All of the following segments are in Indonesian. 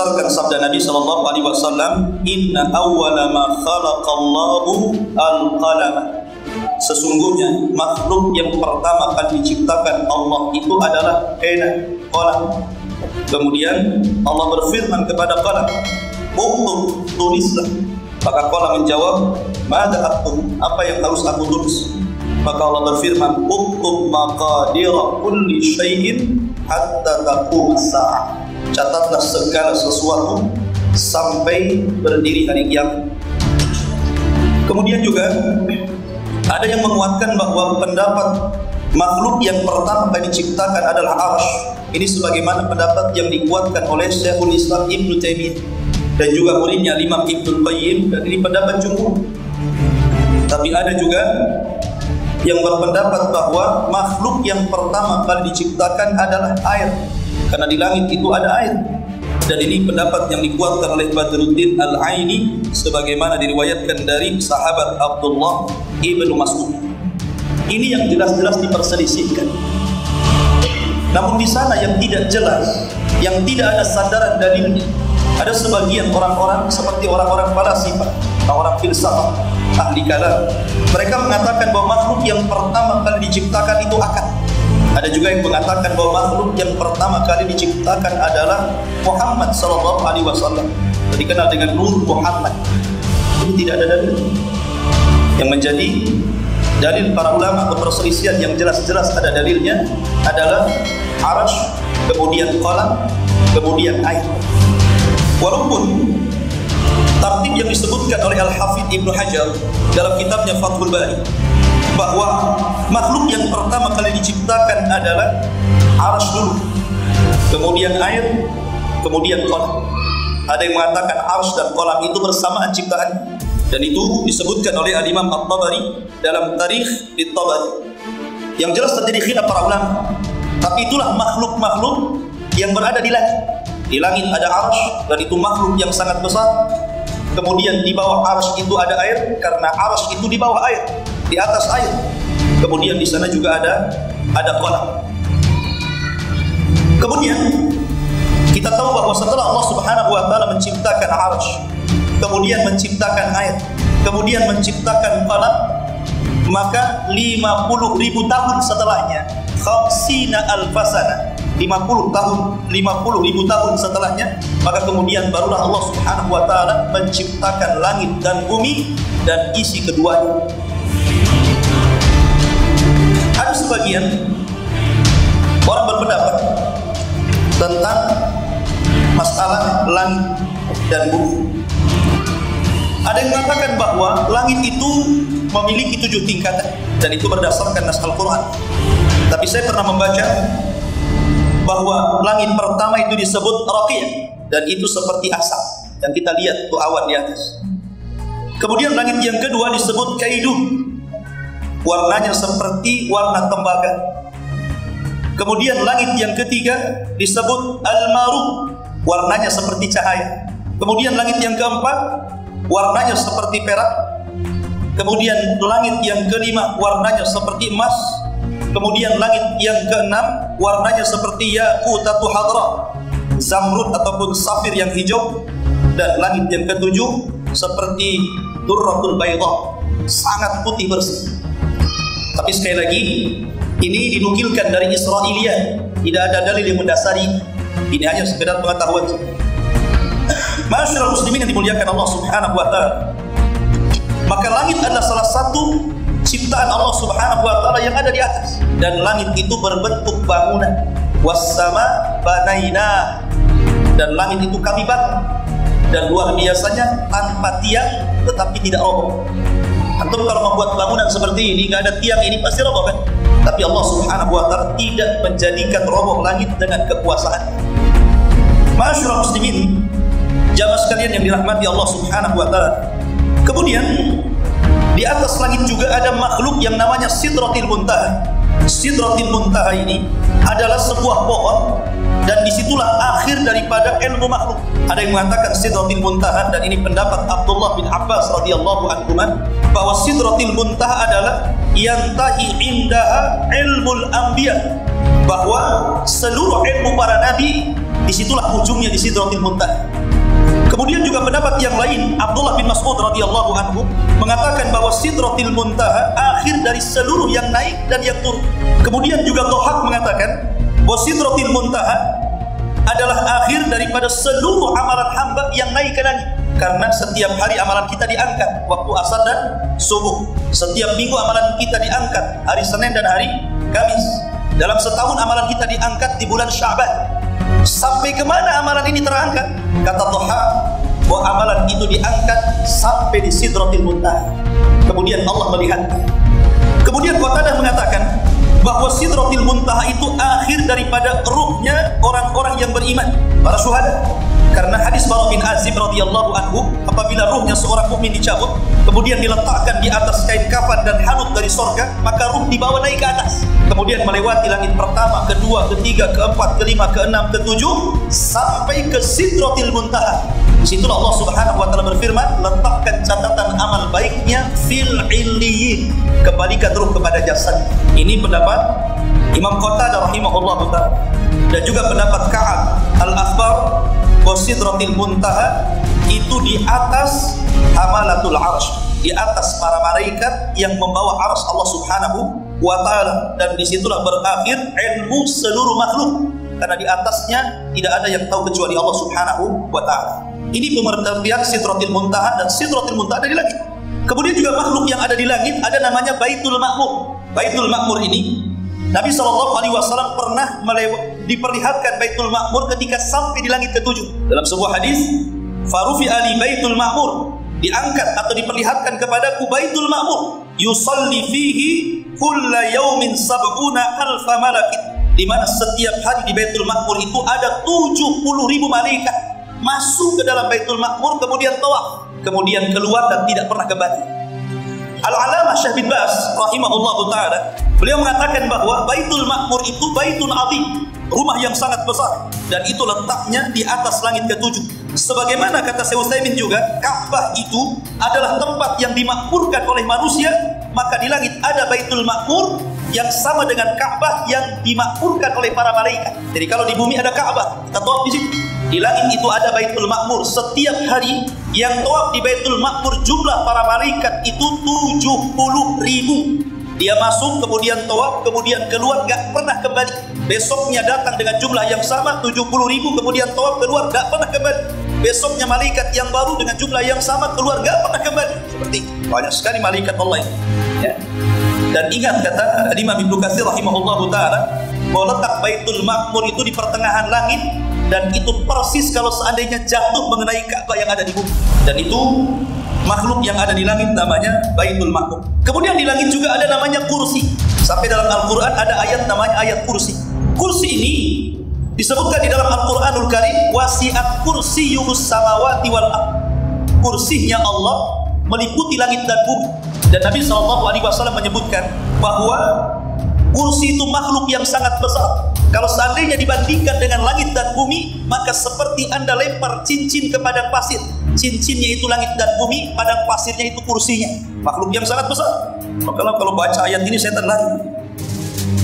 berdasarkan sabda Nabi sallallahu alaihi wasallam, "Inna awwala ma khalaqallahu al-qalam." Sesungguhnya makhluk yang pertama kali diciptakan Allah itu adalah pena, qalam. Kemudian Allah berfirman kepada qalam, "Uktub, tulislah." Maka qalam menjawab, "Mada aktub? Apa yang harus aku tulis?" Maka Allah berfirman, "Uktub maqadira kulli syai'in hatta taqum as-sa'ah." Catatlah segala sesuatu sampai berdiri hari kiamat. Kemudian juga ada yang menguatkan bahwa pendapat makhluk yang pertama kali diciptakan adalah arsy. Ini sebagaimana pendapat yang dikuatkan oleh Syekhul Islam Ibnu Taimiyah dan juga muridnya Imam Ibnu Qayyim, dan ini pendapat jumhur. Tapi ada juga yang berpendapat bahwa makhluk yang pertama kali diciptakan adalah air, karena di langit itu ada air. Dan ini pendapat yang dikuatkan oleh Badruddin Al-Aini sebagaimana diriwayatkan dari sahabat Abdullah Ibnu Mas'ud. Ini yang jelas-jelas diperselisihkan. Namun di sana yang tidak jelas, yang tidak ada sandaran dalilnya, ada sebagian orang-orang seperti orang-orang falasifah, orang filsafat, ahli kalam. Mereka mengatakan bahwa makhluk yang pertama kali diciptakan itu akal. Ada juga yang mengatakan bahwa makhluk yang pertama kali diciptakan adalah Muhammad sallallahu alaihi wasallam, dikenal dengan Nur Muhammad. Ini tidak ada dalil. Yang menjadi dalil para ulama atau perselisihan yang jelas-jelas ada dalilnya adalah arsy, kemudian qalam, kemudian air. Walaupun tartib yang disebutkan oleh Al-Hafidz Ibnu Hajar dalam kitabnya Fathul Bari bahwa makhluk yang pertama kali diciptakan adalah arsy dulu, kemudian air, kemudian qalam. Ada yang mengatakan arsy dan qalam itu bersamaan ciptaan, dan itu disebutkan oleh Al-Imam At-Tabari dalam Tarikh At-Tabari. Yang jelas terjadi khilaf para ulama, tapi itulah makhluk-makhluk yang berada di langit. Di langit ada arsy, dan itu makhluk yang sangat besar. Kemudian di bawah arsy itu ada air, karena arsy itu di bawah air, di atas air. Kemudian di sana juga ada qalam. Kemudian kita tahu bahwa setelah Allah Subhanahu wa taala menciptakan arsy, kemudian menciptakan air, kemudian menciptakan qalam, maka 50.000 tahun setelahnya, 50.000 sana, 50.000 tahun setelahnya, maka kemudian barulah Allah Subhanahu wa taala menciptakan langit dan bumi dan isi keduanya. Ada sebagian orang berpendapat tentang masalah langit dan bumi. Ada yang mengatakan bahwa langit itu memiliki 7 tingkatan, dan itu berdasarkan nas Al-Quran. Tapi saya pernah membaca bahwa langit pertama itu disebut raqiyah, dan itu seperti asap yang kita lihat itu awan di atas. Kemudian langit yang kedua disebut kaiduh, warnanya seperti warna tembaga. Kemudian langit yang ketiga disebut al-maru, warnanya seperti cahaya. Kemudian langit yang keempat warnanya seperti perak. Kemudian langit yang kelima warnanya seperti emas. Kemudian langit yang keenam warnanya seperti yaqutatu hadra, zamrud ataupun safir yang hijau. Dan langit yang ketujuh seperti durratul bayda, sangat putih bersih. Tapi sekali lagi, ini dinukilkan dari Israiliyat, tidak ada dalil yang mendasari. Ini hanya sekedar pengetahuan. Masyaallah muslimin yang dimuliakan Allah Subhanahu wa taala, maka langit adalah salah satu ciptaan Allah Subhanahu wa taala yang ada di atas, dan langit itu berbentuk bangunan. Was-sama banaina, dan langit itu kami bangun, dan luar biasanya tanpa tiang tetapi tidak roboh. Antum kalau membuat bangunan seperti ini nggak ada tiang, ini pasti roboh kan? Tapi Allah Subhanahu wa taala tidak menjadikan roboh langit dengan kekuasaan. Masyaallah muslimin, jamaah sekalian yang dirahmati Allah Subhanahu wa taala. Kemudian di atas langit juga ada makhluk yang namanya Sidratil Muntaha. Sidratil Muntaha ini adalah sebuah pohon, dan disitulah akhir daripada ilmu makhluk. Ada yang mengatakan Sidratil Muntaha, dan ini pendapat Abdullah bin Abbas radhiyallahu anhu, bahwa Sidratil Muntaha adalah yantahi indaha ilmul anbiya, bahwa seluruh ilmu para nabi disitulah ujungnya di Sidratil Muntaha. Kemudian juga pendapat yang lain, Abdullah bin Mas'ud radhiyallahu anhu mengatakan bahwa Sidratil Muntaha akhir dari seluruh yang naik dan yang turun. Kemudian juga Dhahak mengatakan bahwa Sidratil Muntaha adalah akhir daripada seluruh amalan hamba yang naik ke langit. Karena setiap hari amalan kita diangkat waktu asar dan subuh. Setiap minggu amalan kita diangkat hari Senin dan hari Kamis. Dalam setahun amalan kita diangkat di bulan Sya'ban. Sampai kemana amalan ini terangkat? Kata Dhahak bahwa amalan itu diangkat sampai di Sidratil Muntaha. Kemudian Allah melihat. Kemudian Qatadah mengatakan bahwa Sidratil Muntaha itu akhir daripada ruhnya orang-orang yang beriman, para syuhada. Karena hadis Bara bin Azib radhiyallahu anhu, apabila ruhnya seorang mukmin dicabut, kemudian diletakkan di atas kain kafan dan hanut dari sorga, maka ruh dibawa naik ke atas. Kemudian melewati langit pertama, kedua, ketiga, keempat, kelima, keenam, ketujuh, sampai ke Sidratil Muntaha. Disitulah Allah Subhanahu wa taala berfirman, letakkan catatan amal baiknya fil illiyin, kembalikan ruh kepada jasad. Ini pendapat Imam Qatadah rahimahullahu taala, dan juga pendapat Ka'ab al-Akhbar bahwa Sidratil Muntaha itu di atas Hamalatul Arsy, di atas para malaikat yang membawa arsy Allah Subhanahu wa taala, dan disitulah berakhir ilmu seluruh makhluk, karena di atasnya tidak ada yang tahu kecuali Allah Subhanahu wa taala. Ini pengertian Sidratil Muntaha, dan Sidratil Muntaha ada di langit. Kemudian juga makhluk yang ada di langit ada namanya Baitul Ma'mur. Baitul Ma'mur ini Nabi SAW pernah diperlihatkan Baitul Ma'mur ketika sampai di langit ke-7. Dalam sebuah hadis, Farufi Ali Baitul Ma'mur, diangkat atau diperlihatkan kepadaku Baitul Ma'mur, yusalli fihi kulla yaumin sab'una alfa malakin, di mana setiap hari di Baitul Ma'mur itu ada 70.000 malaikat masuk ke dalam Baitul Ma'mur, kemudian tawaf, kemudian keluar dan tidak pernah kembali. Al-Alamah Syekh bin Baz rahimahullahu taala, beliau mengatakan bahwa Baitul Ma'mur itu baitun azim, rumah yang sangat besar, dan itu letaknya di atas langit ke-7. Sebagaimana kata Syekh Utsaimin juga, Ka'bah itu adalah tempat yang dimakmurkan oleh manusia, maka di langit ada Baitul Ma'mur yang sama dengan Ka'bah yang dimakmurkan oleh para malaikat. Jadi kalau di bumi ada Ka'bah, kita tawaf di situ. Di langit itu ada Baitul Ma'mur. Setiap hari yang tawaf di Baitul Ma'mur jumlah para malaikat itu 70.000. Dia masuk, kemudian tawaf, kemudian keluar, gak pernah kembali. Besoknya datang dengan jumlah yang sama 70.000, kemudian tawaf, keluar, gak pernah kembali. Besoknya malaikat yang baru dengan jumlah yang sama keluar, gak pernah kembali. Seperti banyak sekali malaikat Allah ini, ya. Dan ingat kata Imam Ibnu Katsir rahimahullahu taala bahwa letak Baitul Ma'mur itu di pertengahan langit, dan itu persis kalau seandainya jatuh mengenai Ka'bah yang ada di bumi. Dan itu makhluk yang ada di langit namanya Baitul Ma'mur. Kemudian di langit juga ada namanya kursi. Sampai dalam Al-Quran ada ayat namanya ayat kursi. Kursi ini disebutkan di dalam Al-Quranul Karim, wasi'at kursiyyus samawati wal ardh. Kursinya Allah meliputi langit dan bumi. Dan Nabi SAW menyebutkan bahwa kursi itu makhluk yang sangat besar. Kalau seandainya dibandingkan dengan langit dan bumi, maka seperti Anda lempar cincin ke padang pasir. Cincinnya itu langit dan bumi, padang pasirnya itu kursinya. Makhluk yang sangat besar. Maka kalau baca ayat ini saya terlari.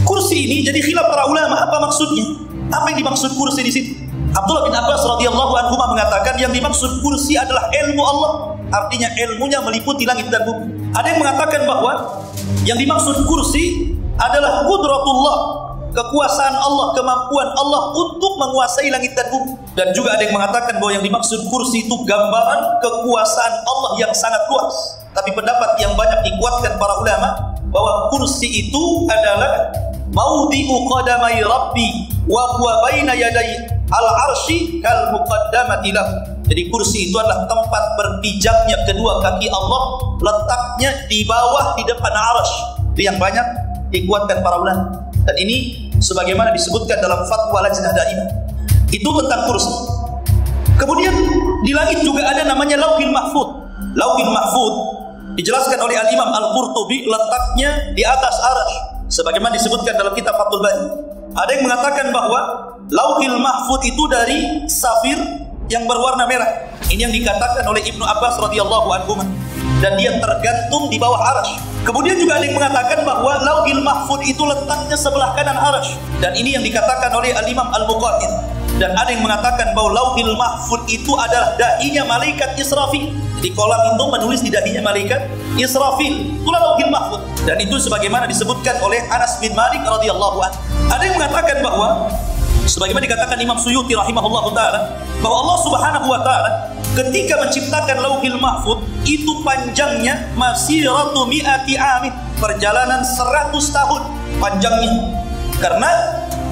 Kursi ini jadi khilaf para ulama, apa maksudnya? Apa yang dimaksud kursi di sini? Abdullah bin Abbas radhiyallahu anhu mengatakan yang dimaksud kursi adalah ilmu Allah. Artinya ilmunya meliputi langit dan bumi. Ada yang mengatakan bahwa yang dimaksud kursi adalah qudratullah, kekuasaan Allah, kemampuan Allah untuk menguasai langit dan bumi. Dan juga ada yang mengatakan bahwa yang dimaksud kursi itu gambaran kekuasaan Allah yang sangat luas. Tapi pendapat yang banyak dikuatkan para ulama bahwa kursi itu adalah maudhi'u qadamai rabbi wa huwa baina yaday al-arsy kal muqaddamati lahu. Jadi kursi itu adalah tempat berpijaknya kedua kaki Allah, letaknya di bawah di depan arsy. Itu yang banyak dikuatkan para ulama. Dan ini sebagaimana disebutkan dalam fatwa Lajnah Daimah. Itu tentang kursi. Kemudian di langit juga ada namanya Lauhil Mahfuz. Lauhil Mahfuz dijelaskan oleh Al-Imam Al-Qurtubi letaknya di atas arsy, sebagaimana disebutkan dalam kitab Fathul Bari. Ada yang mengatakan bahwa Lauhil Mahfuz itu dari safir yang berwarna merah. Ini yang dikatakan oleh Ibnu Abbas radhiyallahu anhu, dan dia tergantung di bawah arsy. Kemudian juga ada yang mengatakan bahwa Lauhil Mahfuz itu letaknya sebelah kanan arsy, dan ini yang dikatakan oleh Al-Imam Al-Muqatil. Dan ada yang mengatakan bahwa Lauhil Mahfuz itu adalah dahinya malaikat Israfil. Di kolam itu menulis di dahinya malaikat Israfil. Itulah Lauhil Mahfuz. Dan itu sebagaimana disebutkan oleh Anas bin Malik radhiyallahu anhu. Ada yang mengatakan bahwa sebagaimana dikatakan Imam Suyuti rahimahullahu taala, bahwa Allah Subhanahu wa taala ketika menciptakan Lauhil Mahfuz itu panjangnya masiratu mi'ati amin, perjalanan 100 tahun panjangnya. Karena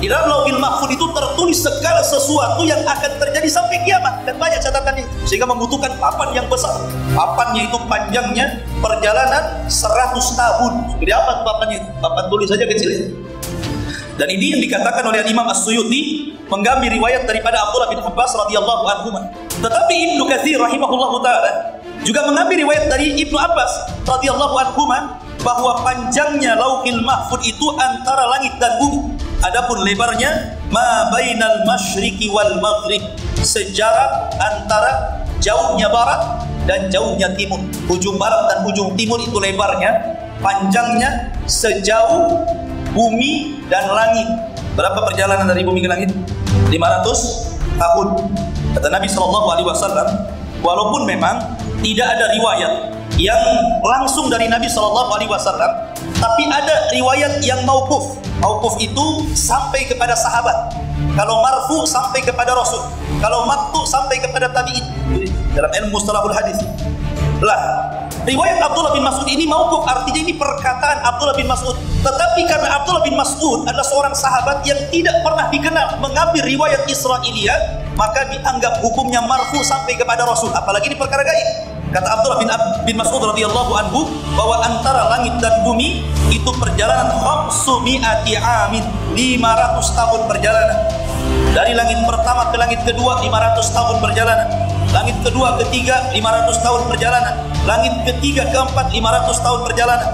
di dalam Lauhil Mahfuz itu tertulis segala sesuatu yang akan terjadi sampai kiamat, dan banyak catatannya, sehingga membutuhkan papan yang besar. Papannya itu panjangnya perjalanan 100 tahun. Jadi apa papannya? Papan tulis saja kecil ya. Dan ini yang dikatakan oleh Imam As-Suyuti mengambil riwayat daripada Abdullah bin Abbas radhiyallahu anhu. Tetapi Ibnu Katsir rahimahullahu taala juga mengambil riwayat dari Ibnu Abbas radhiyallahu anhu bahwa panjangnya Lauhil Mahfuz itu antara langit dan bumi. Adapun lebarnya ma bainal masyriqi wal maghrib, sejarak antara jauhnya barat dan jauhnya timur. Ujung barat dan ujung timur itu lebarnya, panjangnya sejauh bumi dan langit. Berapa perjalanan dari bumi ke langit? 500 tahun. Kata Nabi SAW, walaupun memang tidak ada riwayat yang langsung dari Nabi SAW, tapi ada riwayat yang mauquf. Mauquf itu sampai kepada sahabat. Kalau marfu sampai kepada Rasul. Kalau maqtu sampai kepada tabi'in. Dalam ilmu mustalahul hadis. Lah, riwayat Abdullah bin Mas'ud ini mauquf, artinya ini perkataan Abdullah bin Mas'ud. Tetapi karena Abdullah bin Mas'ud adalah seorang sahabat yang tidak pernah dikenal mengambil riwayat Israiliyat, maka dianggap hukumnya marfu sampai kepada Rasul, apalagi di perkara gaib. Kata Abdullah bin Mas'ud radhiyallahu anhu bahwa antara langit dan bumi itu perjalanan 500 amin, 500 tahun perjalanan. Dari langit pertama ke langit kedua 500 tahun perjalanan. Langit kedua, ketiga 500 tahun perjalanan. Langit ketiga, keempat 500 tahun perjalanan.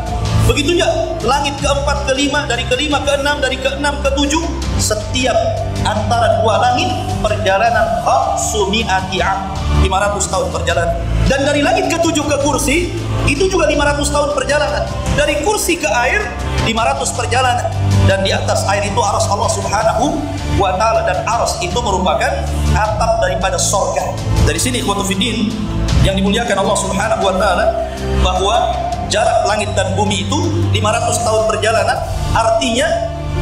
Begitu juga langit keempat, kelima, dari kelima ke enam, dari keenam ke tujuh. Setiap antara dua langit perjalanan 500 tahun perjalanan. Dan dari langit ke tujuh ke kursi itu juga 500 tahun perjalanan. Dari kursi ke air 500 perjalanan. Dan di atas air itu arsy Allah Subhanahu wa taala, dan arsy itu merupakan atap daripada surga. Dari sini ikhwatu fiddin yang dimuliakan Allah Subhanahu wa taala, bahwa jarak langit dan bumi itu 500 tahun perjalanan, artinya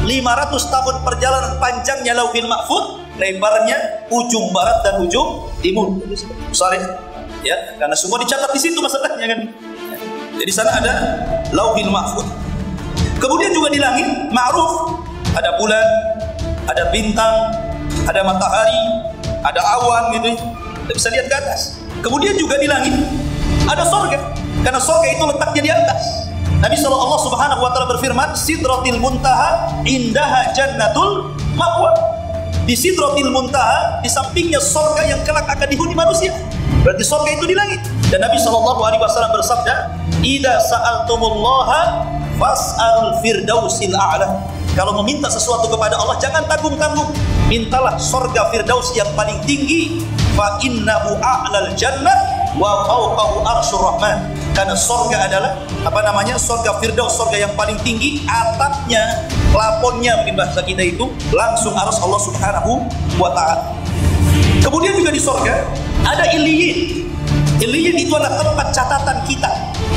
500 tahun perjalanan panjangnya Lauhil Mahfuz, lebarnya ujung barat dan ujung timur. Sorry, ya, karena semua dicatat di situ masalahnya kan. Jadi sana ada Lauhil Mahfuz. Kemudian juga di langit ma'ruf, ada bulan, ada bintang, ada matahari, ada awan gitu. Kita bisa lihat ke atas. Kemudian juga di langit ada surga, karena surga itu letaknya di atas. Nabi SAW Subhanahu wa taala berfirman, Sidratil Muntaha indaha jannatul ma'wa. Di Sidratil Muntaha, di sampingnya surga yang kelak akan dihuni manusia. Berarti surga itu di langit. Dan Nabi SAW bersabda, Idza sa'altumullaha fas'alul firdausil a'la. Kalau meminta sesuatu kepada Allah, jangan tanggung-tanggung. Mintalah surga firdaus yang paling tinggi. Fa innahu a'lal jannah wa fawqahu arsyur rahman. Karena surga adalah surga firdaus, surga yang paling tinggi, atapnya, plafonnya mungkin bahasa kita itu langsung arsy Allah Subhanahu wa taala. Kemudian juga di surga ada Illiyin. Illiyin itu adalah tempat catatan kita.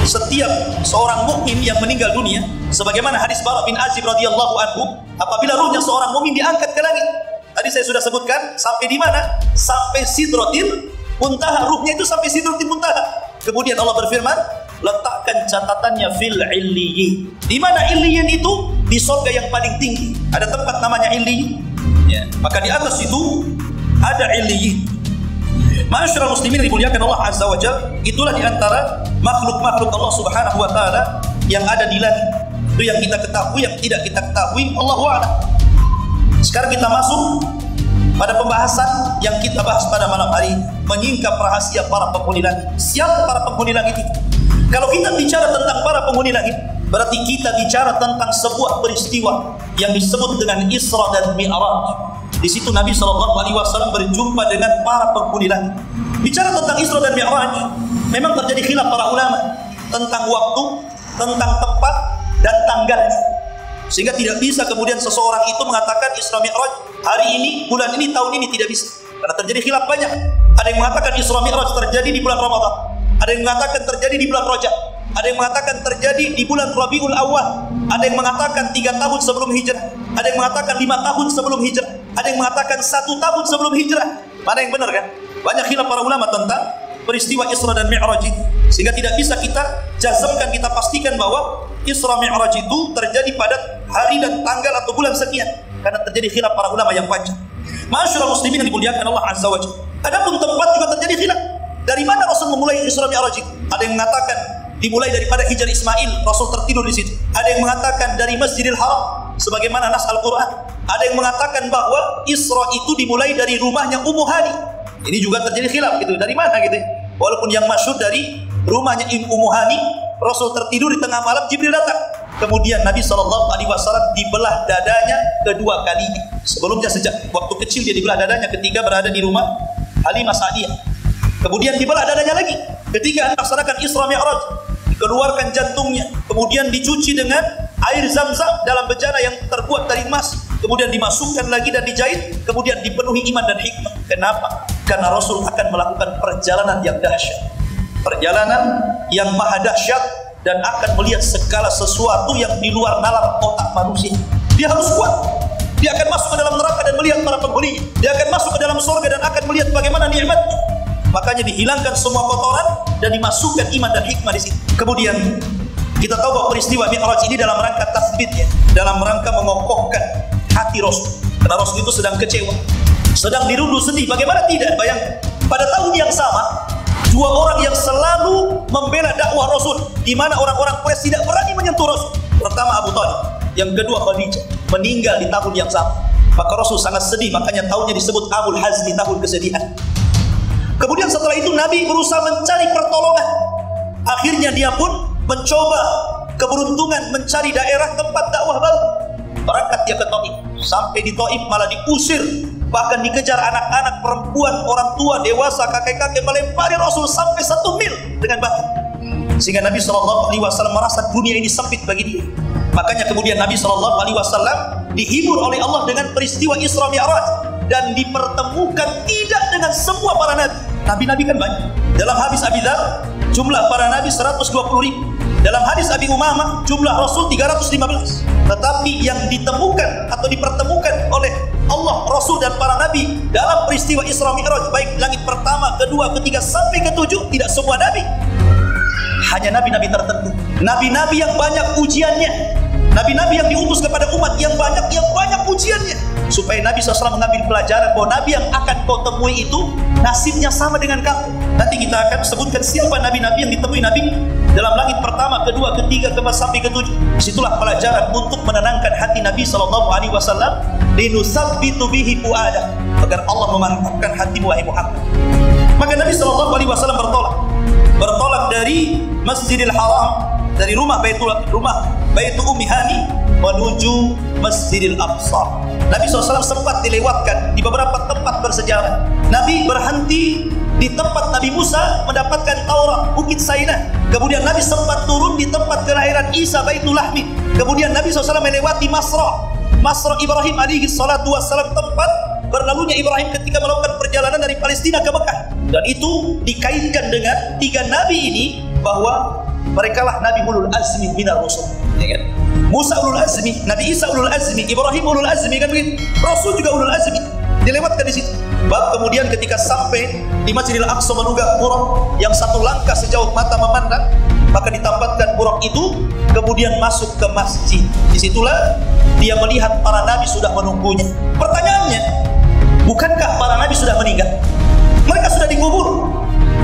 Setiap seorang mukmin yang meninggal dunia, sebagaimana hadis Bara bin Azib radhiyallahu anhu, apabila ruhnya seorang mukmin diangkat ke langit. Tadi saya sudah sebutkan sampai di mana? Sampai Sidratil Muntaha, ruhnya itu sampai Sidratil Muntaha. Kemudian Allah berfirman, letakkan catatannya fil Illiyin. Di mana Illiyin itu? Di surga yang paling tinggi. Ada tempat namanya Illiyin. Ya, maka di atas itu ada Illiyin. Ma'asyiral muslimin dimuliakan Allah Azza wa Jalla, itulah di antara makhluk-makhluk Allah Subhanahu wa taala yang ada di langit. Itu yang kita ketahui, yang tidak kita ketahui, Allahu a'lam. Sekarang kita masuk pada pembahasan yang kita bahas pada malam hari, menyingkap rahasia para penghuni langit. Siapa para penghuni langit itu? Kalau kita bicara tentang para penghuni langit, berarti kita bicara tentang sebuah peristiwa yang disebut dengan Isra dan Mi'raj. Di situ Nabi SAW berjumpa dengan para penghuni langit. Bicara tentang Isra dan Mi'raj, memang terjadi khilaf para ulama tentang waktu, tentang tempat, dan tanggalnya. Sehingga tidak bisa kemudian seseorang itu mengatakan Isra Mi'raj hari ini, bulan ini, tahun ini tidak bisa. Karena terjadi khilaf banyak. Ada yang mengatakan Isra Mi'raj terjadi di bulan Ramadan. Ada yang mengatakan terjadi di bulan Rajab. Ada yang mengatakan terjadi di bulan Rabiul Awal. Ada yang mengatakan 3 tahun sebelum hijrah. Ada yang mengatakan 5 tahun sebelum hijrah. Ada yang mengatakan 1 tahun sebelum hijrah. Mana yang benar kan? Banyak khilaf para ulama tentang peristiwa Isra dan Mi'raj itu. Sehingga tidak bisa kita jazmkan, kita pastikan bahwa Isra Mi'raj itu terjadi pada hari dan tanggal atau bulan sekian. Karena terjadi khilaf para ulama yang panjang. Ma'asyiral muslimin yang dimuliakan Allah Azza wa Jalla. Adapun tempat juga terjadi khilaf. Dari mana Rasul memulai Isra Mi'raj? Ada yang mengatakan dimulai daripada Hijr Ismail, Rasul tertidur di situ. Ada yang mengatakan dari Masjidil Haram, sebagaimana nas Al-Quran. Ada yang mengatakan bahwa Isra itu dimulai dari rumahnya Ummu Hani. Ini juga terjadi khilaf gitu. Dari mana gitu? Walaupun yang masyhur dari rumahnya Ummu Hani, Rasul tertidur di tengah malam, Jibril datang. Kemudian Nabi SAW dibelah dadanya kedua kalinya. Sebelumnya sejak waktu kecil dia dibelah dadanya ketika berada di rumah Halimah Sa'diyah. Kemudian dibelah dadanya lagi ketika melaksanakan Isra Mi'raj. Dikeluarkan jantungnya, kemudian dicuci dengan air Zam-Zam dalam bejana yang terbuat dari emas. Kemudian dimasukkan lagi dan dijahit. Kemudian dipenuhi iman dan hikmah. Kenapa? Karena Rasul akan melakukan perjalanan yang dahsyat. Perjalanan yang maha dahsyat dan akan melihat segala sesuatu yang di luar nalar otak manusia. Dia harus kuat. Dia akan masuk ke dalam neraka dan melihat para penghuni. Dia akan masuk ke dalam surga dan akan melihat bagaimana nikmatnya. Makanya dihilangkan semua kotoran dan dimasukkan iman dan hikmah di situ. Kemudian kita tahu bahwa peristiwa Mi'raj ini dalam rangka tasbitnya, dalam rangka mengokohkan hati Rasul. Karena Rasul itu sedang kecewa, sedang dirundung sedih. Bagaimana tidak? Bayangkan pada tahun yang sama, 2 orang yang selalu membela dakwah Rasul, di mana orang-orang Quraisy tidak berani menyentuh Rasul. Pertama Abu Thalib, yang kedua Khadijah, meninggal di tahun yang sama. Maka Rasul sangat sedih, makanya tahunnya disebut Amul Hazni, tahun kesedihan. Kemudian setelah itu Nabi berusaha mencari pertolongan. Akhirnya dia pun mencoba keberuntungan mencari daerah tempat dakwah baru. Berangkat dia ke Taif. Sampai di Taif malah diusir, bahkan dikejar anak-anak, perempuan, orang tua, dewasa, kakek-kakek, melempari Rasul sampai 1 mil dengan batu. Sehingga Nabi SAW merasa dunia ini sempit bagi dia. Makanya kemudian Nabi SAW dihibur oleh Allah dengan peristiwa Isra Mi'raj dan dipertemukan tidak dengan semua para nabi. Nabi-nabi kan banyak. Dalam hadis Abi Dzar, jumlah para nabi 120.000. Dalam hadis Abi Umamah, jumlah Rasul 315. Tetapi yang ditemukan atau dipertemukan oleh Allah, Rasul dan para nabi dalam peristiwa Isra Mi'raj, baik langit pertama, kedua, ketiga sampai ke-7, tidak semua nabi. Hanya nabi-nabi tertentu. Nabi-nabi yang banyak ujiannya. Nabi-nabi yang diutus kepada umat yang banyak ujiannya. Supaya Nabi SAW mengambil pelajaran bahwa Nabi yang akan kau temui itu nasibnya sama dengan kamu. Nanti kita akan sebutkan siapa nabi-nabi yang ditemui Nabi dalam langit pertama, kedua, ketiga, keempat sampai ke-7. Disitulah pelajaran untuk menenangkan hati Nabi SAW. Linusabbitu bihi fu'adah, agar Allah memantapkan hatimu wahai Muhammad. Maka Nabi SAW bertolak dari Masjidil Haram, dari rumah Baitu Ummi Hani menuju Masjidil Aqsa. Nabi SAW sempat dilewatkan di beberapa tempat bersejarah. Nabi berhenti di tempat Nabi Musa mendapatkan Taurat, Bukit Sainah. Kemudian Nabi sempat turun di tempat kelahiran Isa, Baitul Lahmi. Kemudian Nabi SAW melewati Masra Ibrahim alaihi salatu wassalam, tempat berlalunya Ibrahim ketika melakukan perjalanan dari Palestina ke Mekah. Dan itu dikaitkan dengan 3 nabi ini, bahwa mereka lah Nabi Ulul Azmi minal Rusul, ya kan? Musa Ulul Azmi, Nabi Isa Ulul Azmi, Ibrahim Ulul Azmi, kan begitu? Rasul juga Ulul Azmi, dilewatkan di situ. Bab kemudian ketika sampai di Masjidil Aqsa menunggak buraq yang 1 langkah sejauh mata memandang, maka ditampatkan buraq itu, kemudian masuk ke masjid. Disitulah dia melihat para nabi sudah menunggunya. Pertanyaannya, bukankah para nabi sudah meninggal? Mereka sudah dikubur.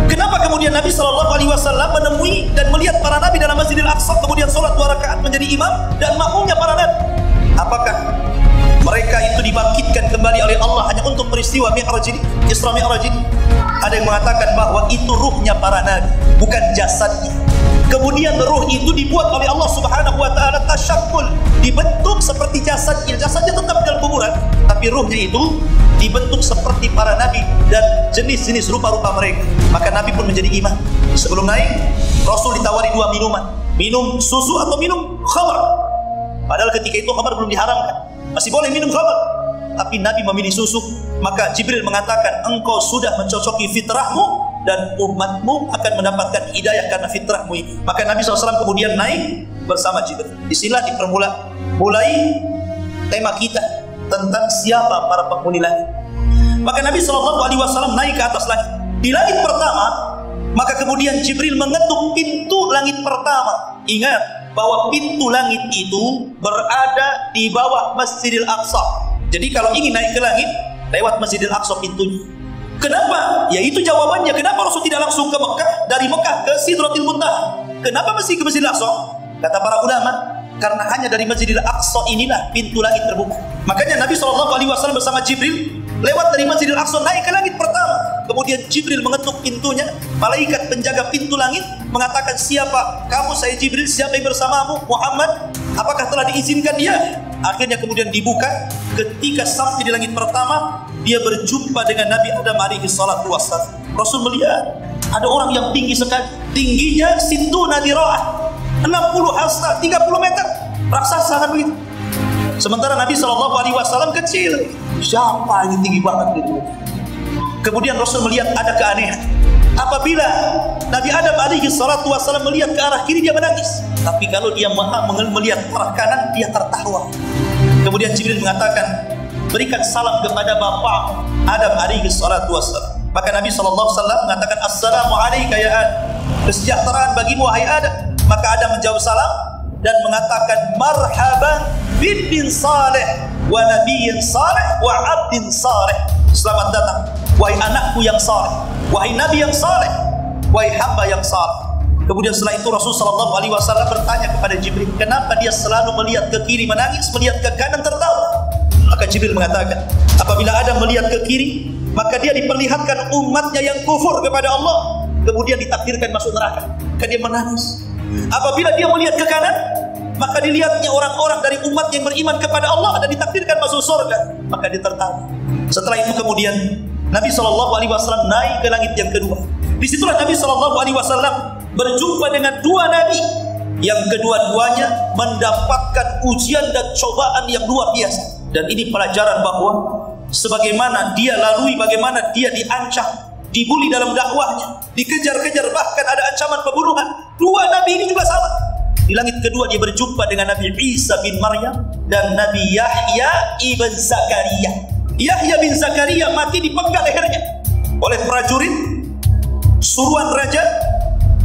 Kenapa kemudian Nabi SAW menemui dan melihat para nabi dalam Masjidil Aqsa, kemudian sholat 2 rakaat menjadi imam dan makmumnya para nabi? Apakah mereka itu dibangkitkan kembali oleh Allah hanya untuk peristiwa Mi'raj ini, Isra Mi'raj ini? Ada yang mengatakan bahwa itu ruhnya para nabi, bukan jasadnya. Kemudian ruh itu dibuat oleh Allah Subhanahu wa taala tasyakkul, dibentuk seperti jasadnya. Jasadnya tetap dalam kuburan, tapi ruhnya itu dibentuk seperti para nabi dan jenis-jenis rupa-rupa mereka. Maka Nabi pun menjadi imam. Sebelum naik, Rasul ditawari 2 minuman, minum susu atau minum khamar. Padahal ketika itu khamar belum diharamkan, masih boleh minum khamar. tapi Nabi memilih susu. Maka Jibril mengatakan, engkau sudah mencocoki fitrahmu dan umatmu akan mendapatkan hidayah karena fitrahmu ini. Maka Nabi SAW kemudian naik bersama Jibril. Disinilah mulai tema kita tentang siapa para penghuni langit. Maka Nabi SAW naik ke atas langit. Di langit pertama, maka kemudian Jibril mengetuk pintu langit pertama. Ingat bahwa pintu langit itu berada di bawah Masjidil Aqsa. Jadi kalau ingin naik ke langit, lewat Masjidil Aqsa pintunya. Kenapa? Ya itu jawabannya. Kenapa Rasul tidak langsung ke Mekah, dari Mekah ke Sidratil Muntaha? Kenapa mesti ke Masjidil Aqsa? Kata para ulama, karena hanya dari Masjidil Aqsa inilah pintu langit terbuka. Makanya Nabi SAW bersama Jibril lewat dari Masjidil Aqsa naik ke langit pertama. Kemudian Jibril mengetuk pintunya. Malaikat penjaga pintu langit mengatakan, siapa kamu? Saya Jibril. Siapa yang bersamamu? Muhammad. Apakah telah diizinkan dia? Akhirnya kemudian dibuka. Ketika sampai di langit pertama, dia berjumpa dengan Nabi Adam alaihi salatu wassalam. Rasul melihat ada orang yang tinggi sekali. Tingginya situna dira'ah, 60 hasta, 30 meter. Raksasa kan begitu. Sementara Nabi SAW kecil. Siapa ini tinggi banget gitu. Kemudian Rasul melihat ada keanehan. Apabila Nabi Adam alaihi salatu wassalam melihat ke arah kiri, dia menangis. Tapi kalau dia melihat arah kanan, dia tertawa. Kemudian Jibril mengatakan, berikan salam kepada bapak Adam alaihi salatu wassalam. Maka Nabi SAW mengatakan, assalamu alayka ya Adam, kesejahteraan bagimu wahai Adam. Maka Adam menjawab salam dan mengatakan, marhaban bin saleh wa nabiyyin saleh wa abdin saleh. Selamat datang wahai anakku yang saleh, wahai nabi yang saleh, wahai hamba yang saleh. Kemudian setelah itu Rasulullah SAW bertanya kepada Jibril, kenapa dia selalu melihat ke kiri menangis, melihat ke kanan tertawa? Maka Jibril mengatakan, apabila Adam melihat ke kiri, maka dia diperlihatkan umatnya yang kufur kepada Allah, kemudian ditakdirkan masuk neraka. Maka dia menangis. Apabila dia melihat ke kanan, maka dilihatnya orang-orang dari umat yang beriman kepada Allah dan ditakdirkan masuk surga. Maka dia tertawa. Setelah itu kemudian Nabi SAW naik ke langit yang kedua. Disitulah Nabi SAW berjumpa dengan dua nabi yang kedua-duanya mendapatkan ujian dan cobaan yang luar biasa. Dan ini pelajaran bahwa sebagaimana dia lalui, bagaimana dia diancam, dibuli dalam dakwahnya, dikejar-kejar, bahkan ada ancaman pembunuhan. Dua nabi ini juga sama. Di langit kedua dia berjumpa dengan Nabi Isa bin Maryam dan Nabi Yahya ibn Zakaria. Yahya bin Zakaria mati dipenggal lehernya oleh prajurit suruhan raja.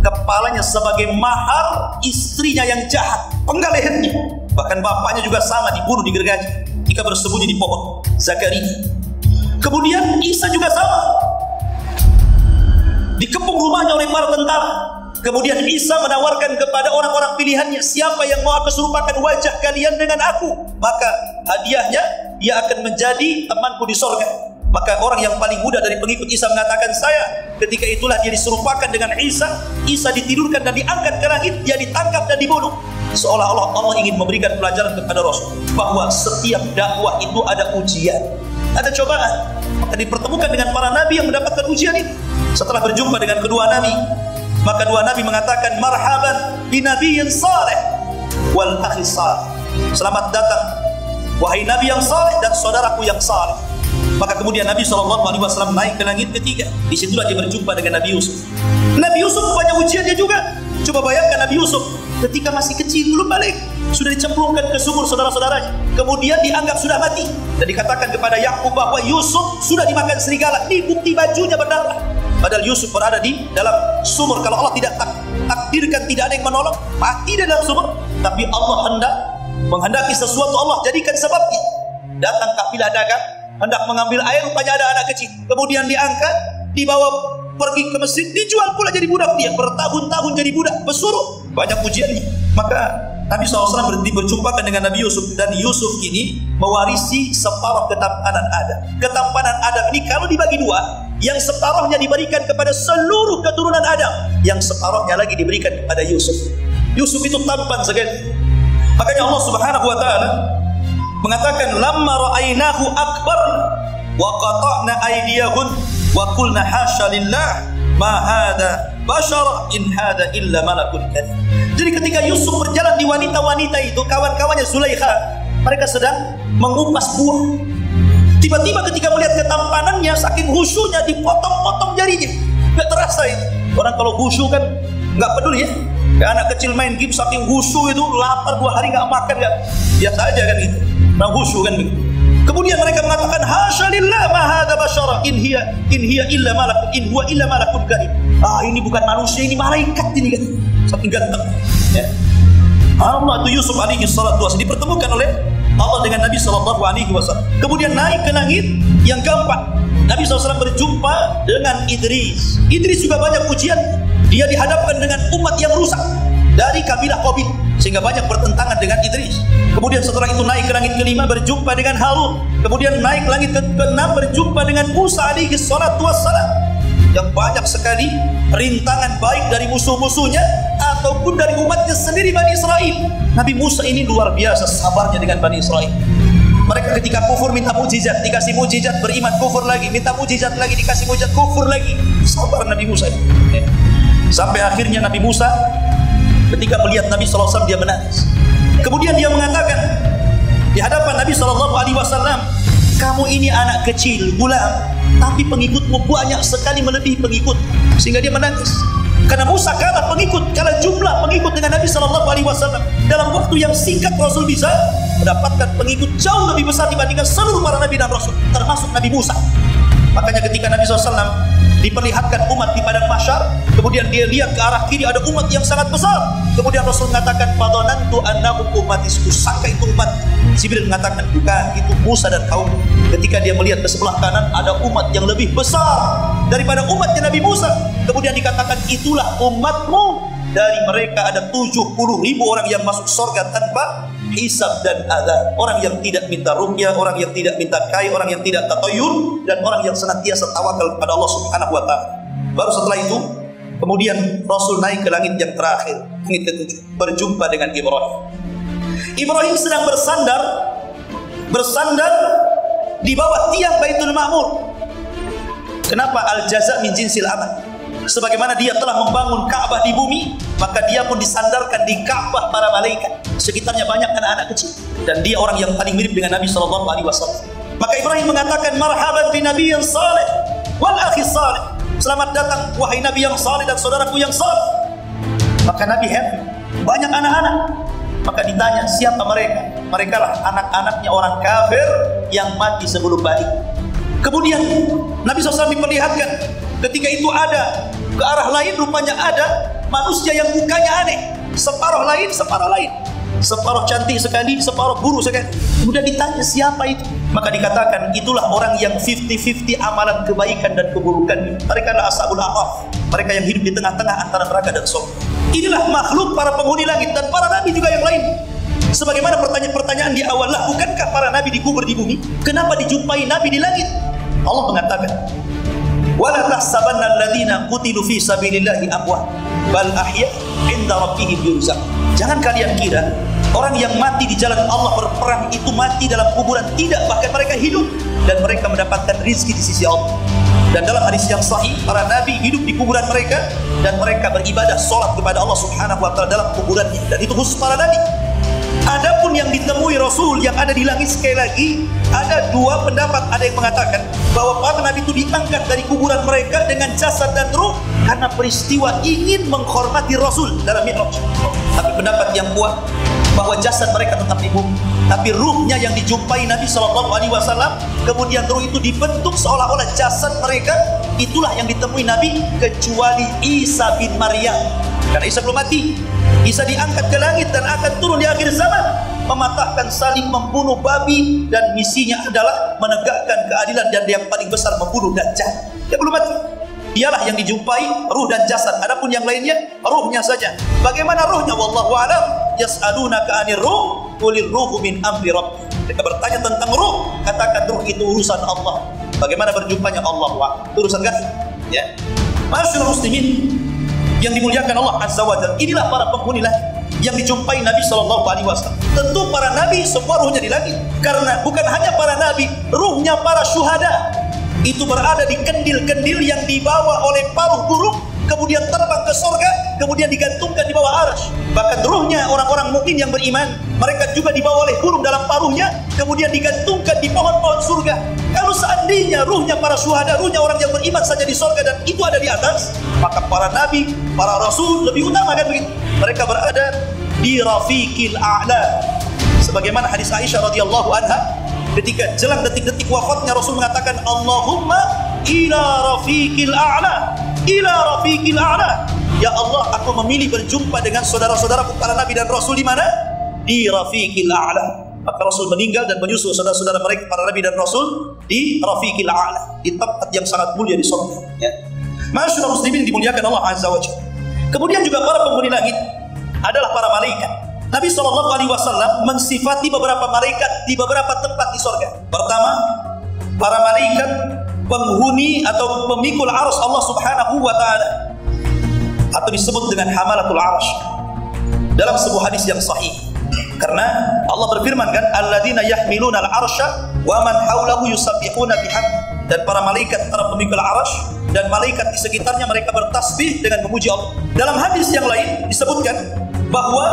Kepalanya sebagai mahar istrinya yang jahat, penggal lehernya. Bahkan bapaknya juga sama, dibunuh, digergaji jika bersembunyi di pohon Zakaria. Kemudian Isa juga sama, dikepung rumahnya oleh para tentara. Kemudian Isa menawarkan kepada orang-orang pilihannya, siapa yang mau aku serupakan wajah kalian dengan aku, maka hadiahnya dia akan menjadi temanku di sorga. Maka orang yang paling muda dari pengikut Isa mengatakan, saya. Ketika itulah dia diserupakan dengan Isa. Isa ditidurkan dan diangkat ke langit, dia ditangkap dan dibunuh. Seolah-olah Allah ingin memberikan pelajaran kepada Rasul bahwa setiap dakwah itu ada ujian, ada cobaan. Maka dipertemukan dengan para nabi yang mendapatkan ujian itu. Setelah berjumpa dengan kedua nabi, maka dua nabi mengatakan, marhaban binabiyyin saleh wal akhi saleh. Selamat datang wahai nabi yang saleh dan saudaraku yang saleh. Maka kemudian Nabi SAW naik ke langit ketiga. Disitulah dia berjumpa dengan Nabi Yusuf. Nabi Yusuf banyak ujiannya juga. Coba bayangkan Nabi Yusuf ketika masih kecil, belum balik, sudah dicemplungkan ke sumur saudara-saudaranya. Kemudian dianggap sudah mati. Dan dikatakan kepada Yakub bahwa Yusuf sudah dimakan serigala. Ini bukti bajunya berdarah. Padahal Yusuf berada di dalam sumur. Kalau Allah tidak takdirkan tidak ada yang menolong, mati di dalam sumur. Tapi Allah menghendaki sesuatu, Allah jadikan sebabnya. Datang kafilah dagang, hendak mengambil air, rupanya ada anak kecil. Kemudian diangkat, dibawa pergi ke Mesir, dijual pula jadi budak. Dia bertahun-tahun jadi budak, bersuruh, banyak ujiannya. Maka Nabi SAW berjumpakan dengan Nabi Yusuf. Dan Yusuf ini mewarisi separuh ketampanan Adam. Ketampanan Adam ini kalau dibagi dua, yang separuhnya diberikan kepada seluruh keturunan Adam, yang separuhnya lagi diberikan kepada Yusuf. Yusuf itu tampan sekali. Makanya Allah Subhanahu wa ta'ala mengatakan, lamma ra'ainahu akbar wa qata'na aydiyahun wa qulna hasya lillah ma hadha bashara in hadha illa malakun karim. Jadi ketika Yusuf berjalan di wanita-wanita itu, kawan-kawannya Zulaikha, mereka sedang mengupas buah. Tiba-tiba ketika melihat ketampanannya, saking khusyuknya dipotong-potong jarinya. Nggak terasa itu. Orang kalau khusyuk kan nggak peduli ya. Kayak anak kecil main game saking khusyuk itu, lapar 2 hari nggak makan nggak. Biasa aja kan gitu. Nah khusyuk kan gitu. Kemudian mereka mengatakan hasya lillah ma hadza basyara in hiya illa malakun in huwa illa malakun karim. Ini bukan manusia, ini malaikat ini kan. Saking ganteng. Ya. Allah itu Yusuf alaihi salatu wasallam dipertemukan oleh Allah dengan Nabi sallallahu alaihi wasallam. Kemudian naik ke langit yang keempat. Nabi SAW berjumpa dengan Idris. Idris juga banyak ujian. Dia dihadapkan dengan umat yang rusak dari kabilah Qabil, sehingga banyak bertentangan dengan Idris. Kemudian setelah itu naik ke langit kelima berjumpa dengan Harun. Kemudian naik langit keenam berjumpa dengan Musa alaihi salatu wassalam. Yang banyak sekali rintangan baik dari musuh-musuhnya ataupun dari umatnya sendiri Bani Israel. Nabi Musa ini luar biasa sabarnya dengan Bani Israel. Mereka ketika kufur minta mujizat, dikasih mujizat, beriman kufur lagi, minta mujizat lagi, dikasih mujizat, kufur lagi. Sabar Nabi Musa. Sampai akhirnya Nabi Musa ketika melihat Nabi SAW dia menangis. Kemudian dia mengatakan di hadapan Nabi SAW, kamu ini anak kecil, gulam, tapi pengikutmu banyak sekali melebihi pengikut, sehingga dia menangis. Karena Musa kalah pengikut, kalah jumlah pengikut dengan Nabi SAW. Dalam waktu yang singkat Rasul bisa mendapatkan pengikut jauh lebih besar dibandingkan seluruh para Nabi dan Rasul, termasuk Nabi Musa. Makanya ketika Nabi SAW diperlihatkan umat di padang mahsyar, kemudian dia lihat ke arah kiri ada umat yang sangat besar. Kemudian Rasul mengatakan, fadhanantu annahum ummati, sangka itu umat. Jibril mengatakan, bukan, itu Musa dan kaum. Ketika dia melihat ke sebelah kanan ada umat yang lebih besar daripada umatnya Nabi Musa. Kemudian dikatakan, itulah umatmu. Dari mereka ada 70.000 orang yang masuk surga tanpa hisab dan azab. Orang yang tidak minta ruqyah, orang yang tidak minta kai, orang yang tidak tatayun, dan orang yang senantiasa tawakal kepada Allah Subhanahu wa taala. Baru setelah itu kemudian Rasul naik ke langit yang terakhir, langit ke-7, berjumpa dengan Ibrahim. Ibrahim sedang bersandar di bawah tiang Baitul Ma'mur. Kenapa? Al-jaza min jinsil amal. Sebagaimana dia telah membangun Ka'bah di bumi, maka dia pun disandarkan di Ka'bah para malaikat. Sekitarnya banyak anak-anak kecil, dan dia orang yang paling mirip dengan Nabi SAW. Maka Ibrahim mengatakan, marhaban bi nabiyyin salih wal akhi salih. Selamat datang wahai Nabi yang salih dan saudaraku yang salih. Maka Nabi happy, banyak anak-anak. Maka ditanya siapa mereka? Mereka lah anak-anaknya orang kafir yang mati sebelum balik. Kemudian Nabi SAW diperlihatkan ketika itu ada ke arah lain, rupanya ada manusia yang mukanya aneh, separuh lain, separuh cantik sekali, separuh buruk sekali. Kemudian ditanya siapa itu, maka dikatakan itulah orang yang 50-50 amalan kebaikan dan keburukan. Mereka adalah ashabul a'raf, mereka yang hidup di tengah-tengah antara neraka dan surga. Inilah makhluk para penghuni langit dan para nabi juga yang lain. Sebagaimana pertanyaan di awal, lah bukankah para nabi dikubur di bumi? Kenapa dijumpai nabi di langit? Allah mengatakan, wala tahsabanna alladziina qutilu fi sabilillahi amwat bal ahya 'inda rabbihim yurzaq. Jangan kalian kira orang yang mati di jalan Allah berperang itu mati dalam kuburan. Tidak, bahkan mereka hidup dan mereka mendapatkan rizki di sisi Allah. Dan dalam hadis yang sahih, para nabi hidup di kuburan mereka dan mereka beribadah salat kepada Allah Subhanahu wa taala dalam kuburannya, dan itu khusus para nabi. Adapun yang ditemui Rasul yang ada di langit, sekali lagi ada dua pendapat. Ada yang mengatakan bahwa para nabi itu diangkat dari kuburan mereka dengan jasad dan ruh karena peristiwa ingin menghormati Rasul dalam Mi'raj. Tapi pendapat yang kuat bahwa jasad mereka tetap di bumi, tapi ruhnya yang dijumpai Nabi SAW, kemudian ruh itu dibentuk seolah-olah jasad mereka. Itulah yang ditemui Nabi, kecuali Isa bin Maryam. Karena Isa belum mati. Isa diangkat ke langit dan akan turun di akhir zaman, mematahkan salib, membunuh babi, dan misinya adalah menegakkan keadilan, dan yang paling besar membunuh Dajjal. Dia belum mati. Dialah yang dijumpai ruh dan jasad. Adapun yang lainnya ruhnya saja. Bagaimana ruhnya? Wallahu a'lam. Yas'alunaka 'anir ruh qulir ruhu min amri rabbi. Mereka bertanya tentang ruh, katakan ruh itu urusan Allah. Bagaimana berjumpanya? Allahu a'lam. Urusan kan? Ya. Masyaallah muslimin yang dimuliakan Allah Azza wa Jalla, inilah para penghuni langit yang dijumpai Nabi SAW. Tentu para nabi semua ruhnya di langit, karena bukan hanya para nabi, ruhnya para syuhada itu berada di kendil-kendil yang dibawa oleh paruh burung kemudian terbang ke surga, kemudian digantungkan di bawah arsy. Bahkan ruhnya orang-orang mukmin yang beriman, mereka juga dibawa oleh burung dalam paruhnya, kemudian digantungkan di pohon-pohon surga. Kalau seandainya ruhnya para syuhada, ruhnya orang yang beriman saja di surga dan itu ada di atas, maka para nabi, para rasul lebih utama kan begitu. Mereka berada di rafiqil a'la. Sebagaimana hadis Aisyah radhiyallahu anha, ketika jelang detik-detik wafatnya Rasul mengatakan, Allahumma ila rafiqil a'la, ila rafiqil a'la. Ya Allah, aku memilih berjumpa dengan saudara-saudaraku para nabi dan rasul di mana? Di rafiqil a'la. Maka Rasul meninggal dan menyusul saudara-saudara mereka para nabi dan rasul di rafiqil a'la, di tempat yang sangat mulia di surga. Ya. Masyaallah muslimin dimuliakan Allah Azza wa Jalla. Kemudian juga para penghuni langit adalah para malaikat. Nabi SAW mensifati beberapa malaikat di beberapa tempat di surga. Pertama, para malaikat penghuni atau pemikul arsy Allah Subhanahu wa taala, atau disebut dengan hamalatul arsy dalam sebuah hadis yang sahih. Karena Allah berfirman kan, alladzina yahmiluna al-arsya wa man haulahu yusabbihuna bihamdi. Dan para malaikat, para pemikul arsy dan malaikat di sekitarnya, mereka bertasbih dengan memuji Allah. Dalam hadis yang lain disebutkan bahwa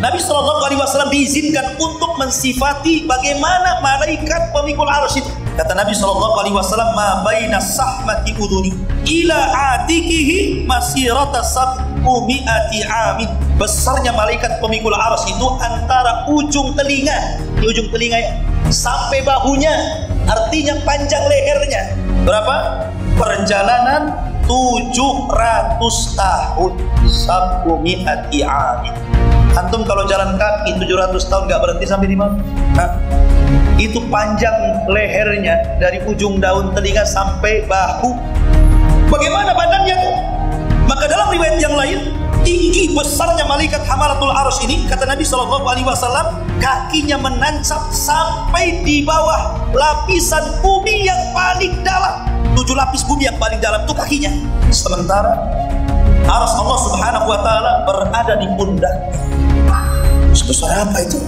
Nabi SAW diizinkan untuk mensifati bagaimana malaikat pemikul arsy itu. Kata Nabi SAW, ma baina sahmati uduni ila atikihi masirata sab'umi'ati amin. Besarnya malaikat pemikul arsy itu antara ujung telinga, di ujung telinganya, sampai bahunya, artinya panjang lehernya. Berapa? Perjalanan 700 tahun. Sab'umi'ati amin. Antum kalau jalan kaki 700 tahun nggak berhenti sampai di mana? Nah, itu panjang lehernya dari ujung daun telinga sampai bahu. Bagaimana badannya tuh? Maka dalam riwayat yang lain, tinggi besarnya malaikat hamalatul arsy ini, kata Nabi SAW, kakinya menancap sampai di bawah lapisan bumi yang paling dalam. 7 lapis bumi yang paling dalam itu kakinya. Sementara arsy Allah Subhanahu wa taala berada di pundaknya. Sebesar apa itu?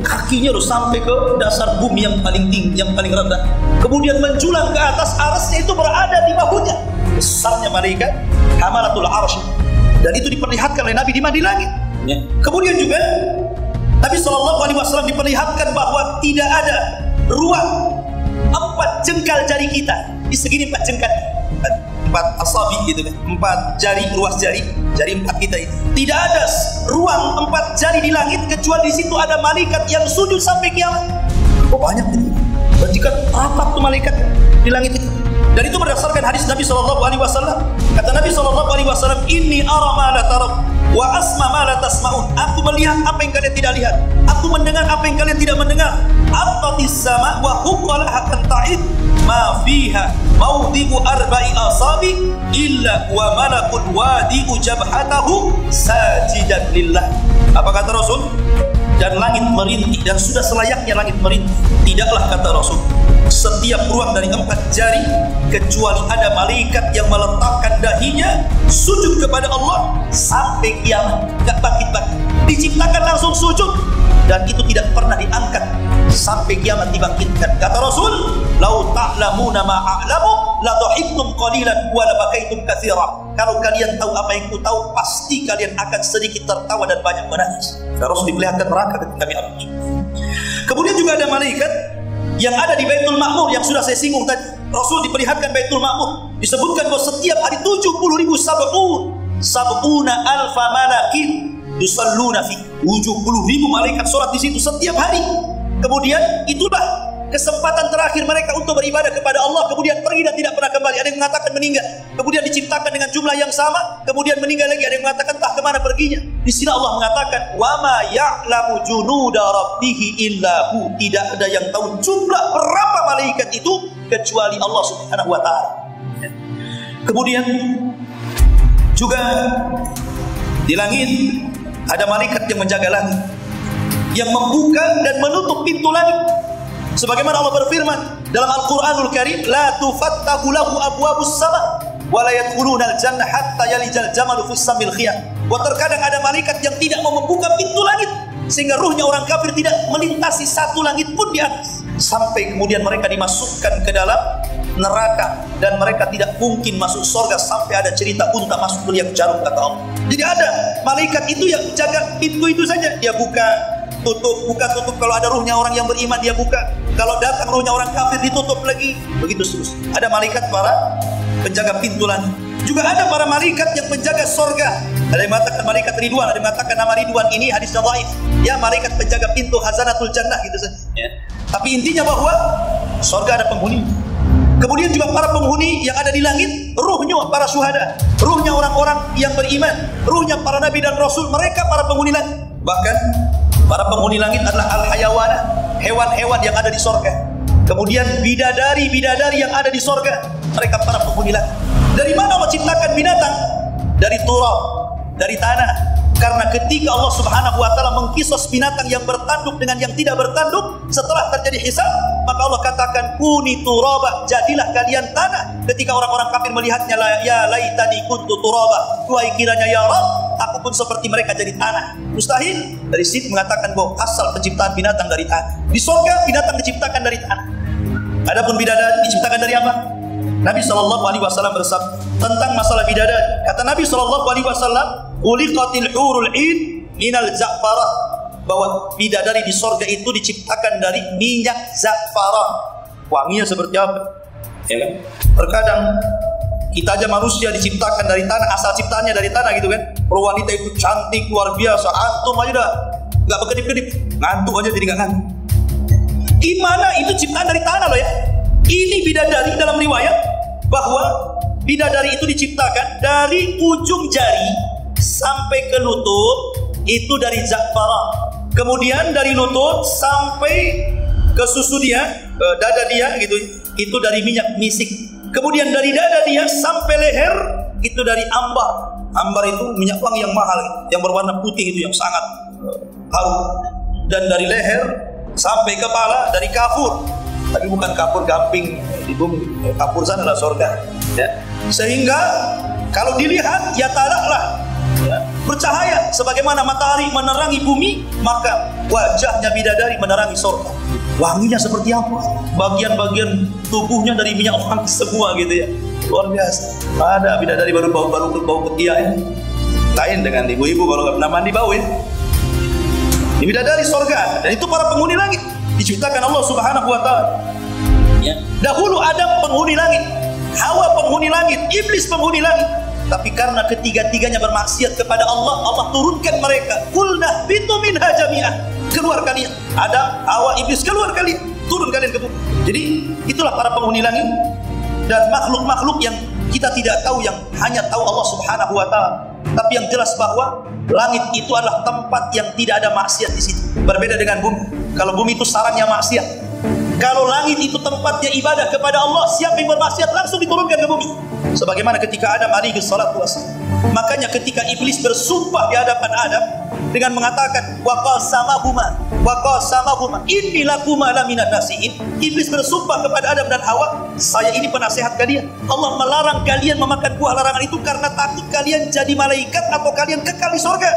Kakinya harus sampai ke dasar bumi yang paling tinggi, yang paling rendah. Kemudian menjulang ke atas, arsy itu berada di bahunya. Besarnya malaikat hamalatul arsy. Dan itu diperlihatkan oleh Nabi di langit. Ya. Kemudian juga Nabi SAW diperlihatkan bahwa tidak ada ruang 4 jengkal jari kita di segini 4 jengkal. 4 asabi gitu kan, 4 jari, ruas jari 4 kita itu. Tidak ada ruang 4 jari di langit kecuali di situ ada malaikat yang sujud sampai kiamat. Oh banyak itu. Berarti kan rapat tuh malaikat di langit itu. Dan itu berdasarkan hadis Nabi SAW. Kata Nabi SAW, inni ara ma la tarab wa asma ma la tasma'un. Aku melihat apa yang kalian tidak lihat, aku mendengar apa yang kalian tidak mendengar. Afatis sama wa huqalaha kanta'id ma fiha mawdi'u arba'i asabi illa wa malakun wadi'u jabhatahu sajidan lillah. Apa kata Rasul? Dan langit merintih, dan sudah selayaknya langit merintih. Tidaklah, kata Rasul, setiap ruang dari 4 jari kecuali ada malaikat yang meletakkan dahinya sujud kepada Allah sampai kiamat, gak bangkit-bangkit. Diciptakan langsung sujud, dan itu tidak pernah diangkat sampai kiamat dibangkitkan. Kata Rasul, lau ta'lamuna ma a'lamu la dhahiktum qalilan wa la bakaitum katsira. Kalau kalian tahu apa yang ku tahu, pasti kalian akan sedikit tertawa dan banyak menangis. Rasul diperlihatkan neraka ketika Mi'raj. Kemudian juga ada malaikat yang ada di Baitul Ma'mur yang sudah saya singgung tadi. Rasul diperlihatkan Baitul Ma'mur. Disebutkan bahwa setiap hari 70.000 sab'una alfa malakin yusalluna fi. 70.000 malaikat sholat di situ setiap hari. Kemudian itulah kesempatan terakhir mereka untuk beribadah kepada Allah, kemudian pergi dan tidak pernah kembali. Ada yang mengatakan meninggal, kemudian diciptakan dengan jumlah yang sama, kemudian meninggal lagi. Ada yang mengatakan entah kemana perginya. Di sini Allah mengatakan, wa ma ya'lamu junuda rabbihi illa hu. Tidak ada yang tahu jumlah berapa malaikat itu kecuali Allah Subhanahu wa taala. Kemudian juga di langit ada malaikat yang menjaga langit, yang membuka dan menutup pintu langit. Sebagaimana Allah berfirman dalam Al-Qur'anul Karim, la tufattahu lahu abwabus sama wa la yadkhuluna al-jannah hatta yalijal jamalu fis samil khiyam. Wa terkadang ada malaikat yang tidak mau membuka pintu langit sehingga ruhnya orang kafir tidak melintasi satu langit pun di atas, sampai kemudian mereka dimasukkan ke dalam neraka, dan mereka tidak mungkin masuk surga sampai ada cerita unta masuk ke liang jarum, kata Allah. Jadi ada malaikat itu yang jaga pintu itu saja, dia buka tutup. Kalau ada ruhnya orang yang beriman dia buka, kalau datang ruhnya orang kafir ditutup lagi, begitu terus. Ada malaikat para penjaga pintu langit. Juga ada para malaikat yang menjaga surga. Ada yang mengatakan malaikat Ridwan, ada yang mengatakan nama Ridwan ini hadisnya dhaif. Ya, malaikat penjaga pintu Hazanatul Jannah gitu saja. Ya. Tapi intinya bahwa surga ada penghuni. Kemudian juga para penghuni yang ada di langit, ruhnya para syuhada, ruhnya orang-orang yang beriman, ruhnya para nabi dan rasul, mereka para penghuni langit. Bahkan para penghuni langit adalah al-hayawana, hewan-hewan yang ada di surga. Kemudian bidadari-bidadari yang ada di surga, mereka para penghuni langit. Dari mana Allah ciptakan binatang? Dari turab, dari tanah. Karena ketika Allah Subhanahu wa taala mengkisos binatang yang bertanduk dengan yang tidak bertanduk, setelah terjadi hisab, maka Allah katakan kuni turaba, jadilah kalian tanah. Ketika orang-orang kafir melihatnya, ya laitani kuntu turaba, wahai kiranya ya Rabb, aku pun seperti mereka jadi tanah. Mustahil. Dari situ mengatakan bahwa asal penciptaan binatang dari tanah. Di surga binatang diciptakan dari tanah. Adapun bidadari diciptakan dari apa? Nabi SAW bersabda tentang masalah bidadari. Kata Nabi SAW, uliqatil hurul 'ain minal za'farah, bahwa bidadari di surga itu diciptakan dari minyak za'farah. Wanginya seperti apa? Ya kan? Terkadang kita aja manusia diciptakan dari tanah, asal ciptaannya dari tanah gitu kan. Wanita itu cantik luar biasa, antum aja dah nggak berkedip-kedip, ngantuk aja jadi nggak ngantuk. Gimana itu ciptaan dari tanah loh ya? Ini bidadari dalam riwayat bahwa bidadari itu diciptakan dari ujung jari sampai ke lutut itu dari za'farah. Kemudian dari lutut sampai ke susu dia, ke dada dia gitu, itu dari minyak misik. Kemudian dari dada dia sampai leher itu dari ambar. Ambar itu minyak wangi yang mahal, yang berwarna putih itu yang sangat harum. Dan dari leher sampai kepala dari kafur. Tapi bukan kafur gamping di bumi, kafur sana adalah surga. Ya. Sehingga kalau dilihat ya talaklah, ya, bercahaya sebagaimana matahari menerangi bumi, maka wajahnya bidadari menerangi surga. Wanginya seperti apa? Bagian-bagian tubuhnya dari minyak wangi semua gitu ya. Luar biasa. Ada bidadari baru bau ketiak ya. Lain dengan ibu-ibu kalau nggak pernah mandi bau ya. Ini bidadari surga, dan itu para penghuni langit. Diciptakan Allah Subhanahu wa taala. Ya. Dahulu Adam penghuni langit, Hawa penghuni langit, iblis penghuni langit. Tapi karena ketiga-tiganya bermaksiat kepada Allah, Allah turunkan mereka. Qulna bitu minha jami'ah. Keluar kalian. Adam, Hawa, iblis, keluar kalian. Turun kalian ke bumi. Jadi itulah para penghuni langit dan makhluk-makhluk yang kita tidak tahu, yang hanya tahu Allah Subhanahu wa taala. Tapi yang jelas bahwa langit itu adalah tempat yang tidak ada maksiat di situ. Berbeda dengan bumi. Kalau bumi itu sarangnya maksiat. Kalau langit itu tempatnya ibadah kepada Allah, siapa yang bermaksiat langsung diturunkan ke bumi. Sebagaimana ketika Adam alaihi salatu wassalam. Makanya ketika iblis bersumpah di hadapan Adam dengan mengatakan wa qasamahuma inni lakuma laminat nasihin. Iblis bersumpah kepada Adam dan Hawa, saya ini penasehat kalian. Allah melarang kalian memakan buah larangan itu karena takut kalian jadi malaikat atau kalian kekal di surga.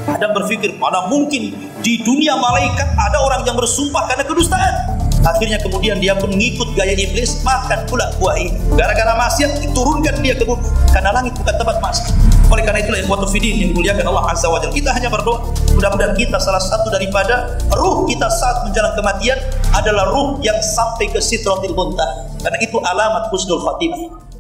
Adam berpikir, mana mungkin di dunia malaikat ada orang yang bersumpah karena kedustaan. Akhirnya kemudian dia pun mengikut gaya iblis, makan pula buah ini. Gara-gara maksiat diturunkan dia ke bumi, karena langit bukan tempat maksiat. Oleh karena itulah ikhwatul fiddin yang dimuliakan Allah Azza wa Jalla, kita hanya berdoa mudah-mudahan kita salah satu daripada ruh kita saat menjelang kematian adalah ruh yang sampai ke Sidratil Muntaha, karena itu alamat husnul khatimah.